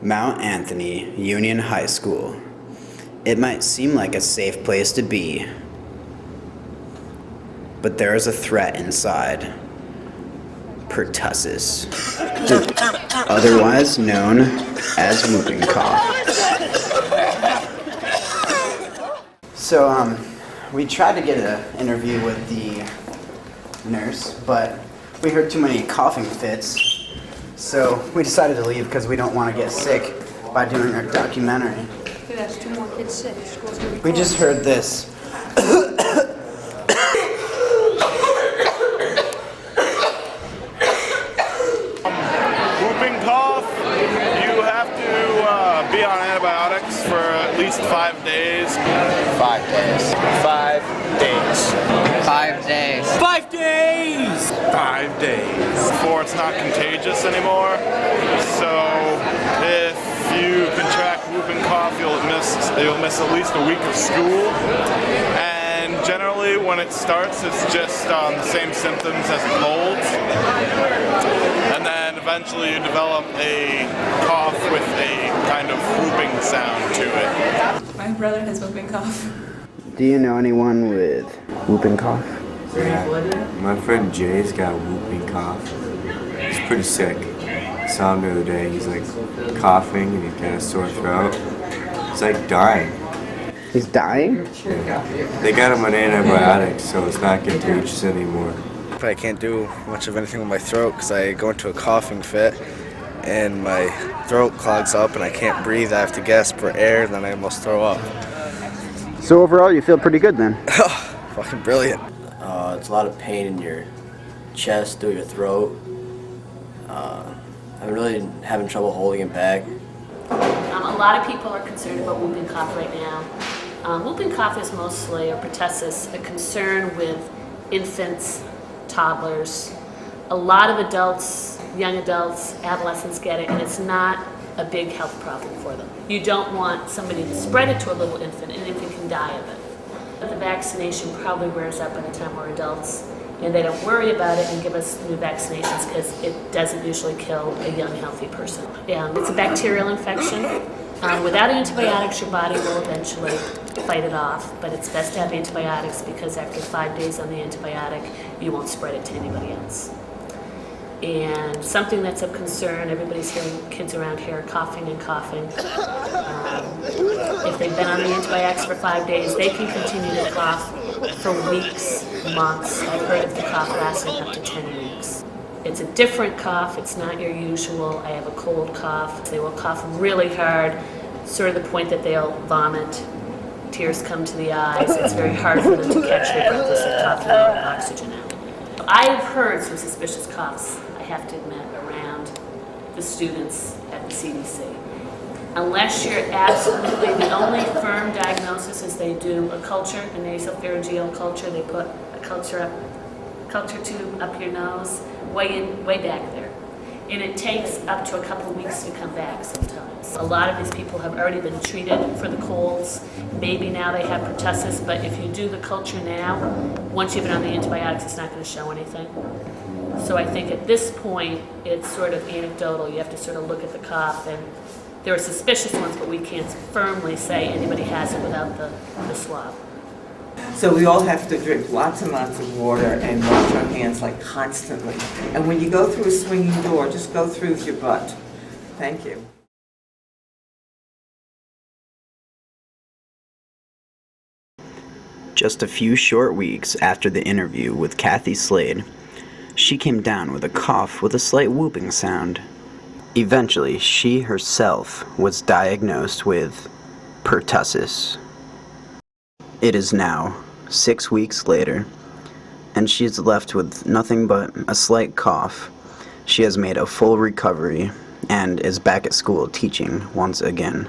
Mount Anthony Union High School. It might seem like a safe place to be, but there is a threat inside. Pertussis, otherwise known as whooping cough. So, we tried to get an interview with the nurse, but we heard too many coughing fits. So we decided to leave because we don't want to get sick by doing our documentary. That's 2 more kids sick. School's gonna be We just heard this. Whooping cough, you have to be on antibiotics for at least 5 days. 5 days. 5 days. 5 days. 5 days! 5 days. Before it's not contagious anymore. So if you contract whooping cough, you'll miss at least a week of school. And generally when it starts, it's just the same symptoms as a cold. And then eventually you develop a cough with a kind of whooping sound to it. My brother has whooping cough. Do you know anyone with whooping cough? Yeah, my friend Jay's got whooping cough. He's pretty sick. Saw him the other day. He's like coughing and he's got a sore throat. He's like dying. He's dying? Yeah. They got him on antibiotics, so it's not contagious anymore. But I can't do much of anything with my throat because I go into a coughing fit and my throat clogs up and I can't breathe. I have to gasp for air and then I almost throw up. So overall, you feel pretty good then? Fucking brilliant. It's a lot of pain in your chest through your throat. I'm really having trouble holding it back. A lot of people are concerned about whooping cough right now. Whooping cough is mostly, or pertussis, a concern with infants, toddlers. A lot of adults, young adults, adolescents get it, and it's not a big health problem for them. You don't want somebody to spread it to a little infant, and an infant can die of it. The vaccination probably wears out by the time we're adults, and they don't worry about it and give us new vaccinations because it doesn't usually kill a young, healthy person. It's a bacterial infection. Without antibiotics, your body will eventually fight it off, but it's best to have antibiotics because after 5 days on the antibiotic, you won't spread it to anybody else. And something that's of concern, everybody's hearing kids around here coughing and coughing. If they've been on the antibiotics for 5 days, they can continue to cough for weeks, months. I've heard of the cough lasting up to 10 weeks. It's a different cough, it's not your usual, I have a cold cough. They will cough really hard, sort of the point that they'll vomit. Tears come to the eyes. It's very hard for them to catch their breath as they're coughing out oxygen out. I've heard some suspicious coughs, I have to admit, around the students at the CDC. Unless you're absolutely, the only firm diagnosis is they do a culture, a nasopharyngeal culture. They put a culture tube up your nose, way back there. And it takes up to a couple of weeks to come back sometimes. A lot of these people have already been treated for the colds. Maybe now they have pertussis, but if you do the culture now, once you've been on the antibiotics, it's not going to show anything. So I think at this point, it's sort of anecdotal. You have to sort of look at the cough, and there are suspicious ones, but we can't firmly say anybody has it without the swab. So we all have to drink lots and lots of water and wash our hands like constantly. And when you go through a swinging door, just go through with your butt. Thank you. Just a few short weeks after the interview with Kathy Slade, she came down with a cough with a slight whooping sound. Eventually, she herself was diagnosed with pertussis. It is now 6 weeks later, and she is left with nothing but a slight cough. She has made a full recovery and is back at school teaching once again.